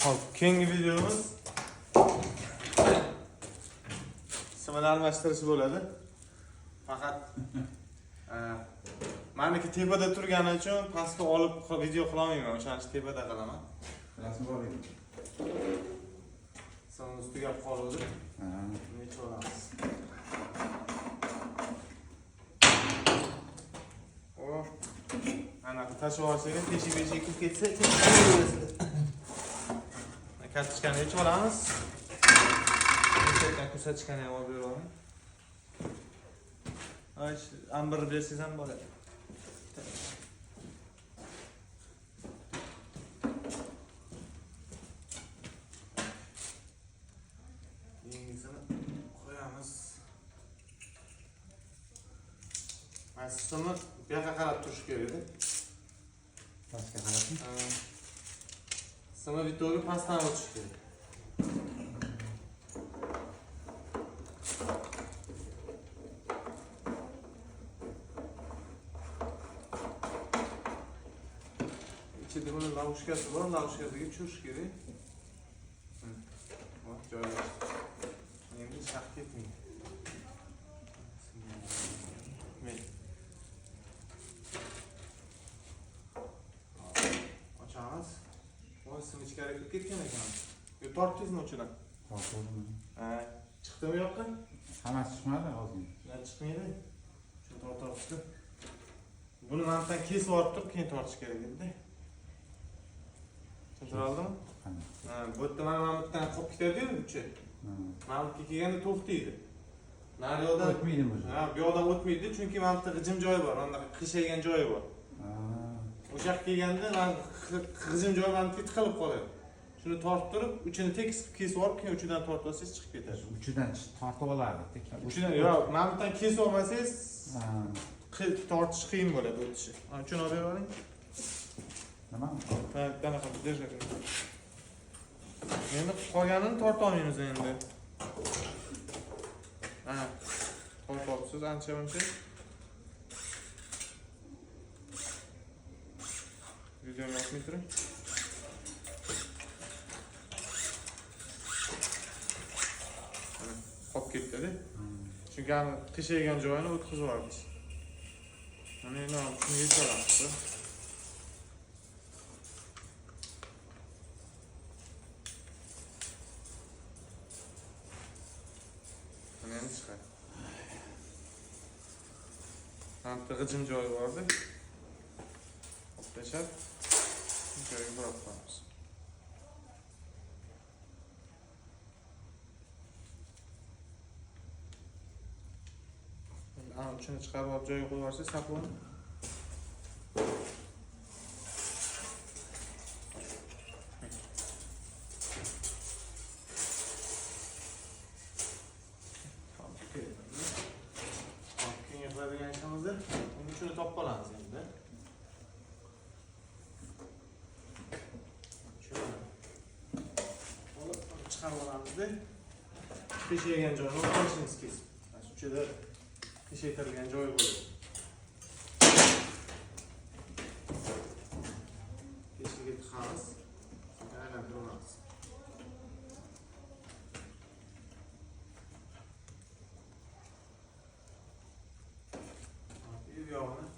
Hop, keyingi videomiz simini almashtirish bo'ladi. Faqat meniki tepada turgani uchun pastga olib video qila olmayman. O'shaning uchun tepada qilaman. Rasm bor edi. Simni ustiga qoldi. Necha olamiz? Ana tashib olsangiz teshik kirib ketsa, kartochkani yechib olamiz. Chetdan ko'rsatishgani ham olib beraman. Ay, ambir bersangiz ham bo'ladi. Yengisini qo'yamiz. Aslida bu yoqqa qarab turish kerak edi. Pastga qarabmi? Sima videoga pastdan o'tish kerak. İçeride bunun lavuşkası var, lavuşkasıga tushirish kerak. Bak, joylashdi. Endi shaq ketmaydi. Ochamiz. O sim ichkari kirib ketgan ekan. Yo, tortdingizmi uchidan? Tortdim. Chiqdimi u yoqqa? Hammasi chiqmadi hozir. Chiqmaydi. Shuni tortib. Buni mantan kesib olib turib, keyin tortish kerak edi. Tushuntir oldimmi? Bu yerda mana bu yerdan qolib ketadi-yu uchi. Mana bu yerga kelganda to'xtaydi. Nari yoqdan o'tmaydi bu. Bu yoqdan o'tmaydi, chunki mana bu yerda g'ijim joyi bor, unda qiyshaygan joyi bor. O'sha yoqqa kelganda mana g'ijim joyi mana bu yerga tiqilib qoladi. Shuni tortib turib, uchini tekis kesib olib, keyin uchidan tortib olsangiz chiqib ketadi. Uchidan tortib olardi. Uchidan yo'q, mana bu yerdan kesib olmasangiz tortish qiyin bo'ladi o'tishi. Ana shuni olib bering. Nima? Qanaqa держать. Endi qolganini torta olmaymiz endi. Torta olibsiz ancha-muncha. Videoni yopmay turing. Qolib ketdi-da. Chunki ani qiyshaygan joyini o'tkazib yuboramiz. Mana endi shuni yechib olamiz. Endi chiqadi. Hamda g'ijim joyi bordi. Tashab, joyiga burab qo'yamiz. Ana uchini chiqarib olib joyiga qo'yib yuborsangiz saplon. Shuni topib olamiz endi. Shuni olib chiqarib olamizda. Qiyshaygan joyini qo'yishingiz kerak. Mana ichida qiyshaytirilgan joyi bo'ladi. Teshiga tiqamiz. Aylantirib olamiz. Yog'ini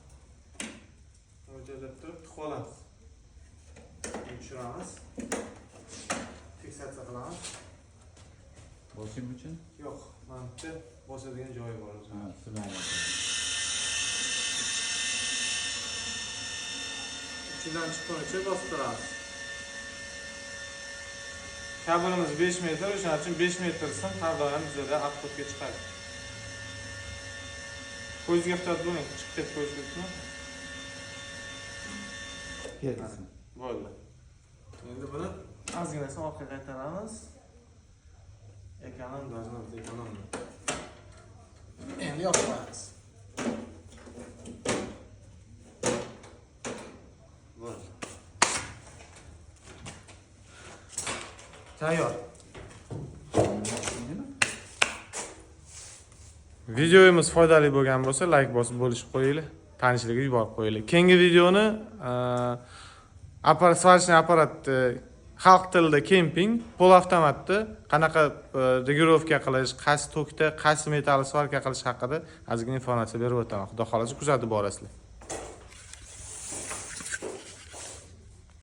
mo'ljallab turib tiqib olamiz. Tushiramiz. Fiksatsiya qilamiz. Boshim uchun? Yo'q, mana bu yerda bosadigan joyi bor o'zi. Sizlarga. Ichidan chiqqunicha bosib turamiz. Kabelimiz 5 metr, o'shaning uchun 5 metr sim har doim bizda obxodga chiqadi. Ko'zga ehtiyot bo'ling, chiqib ketib ko'zga ketmi? Ketsin. Bo'ldi. Endi buni ozginasini orqaga qaytaramiz. Ekonom должно быть ekonomli. Endi yopib qo'yamiz. Bo'ldi. Tayyor. Videomiz foydali bo'lgan bo'lsa, like bosib bo'lishib qo'yinglar, tanishlarga yuborib qo'yinglar. Keyingi videoni svarishniy apparatni xalq tilida kemping pol avtomatda qanaqa regulovka qilish, qaysi tokda qaysi metall svarka qilish haqida ozgina informatsiya berib o'taman. Xudo xolasa kuzatib borasizlar.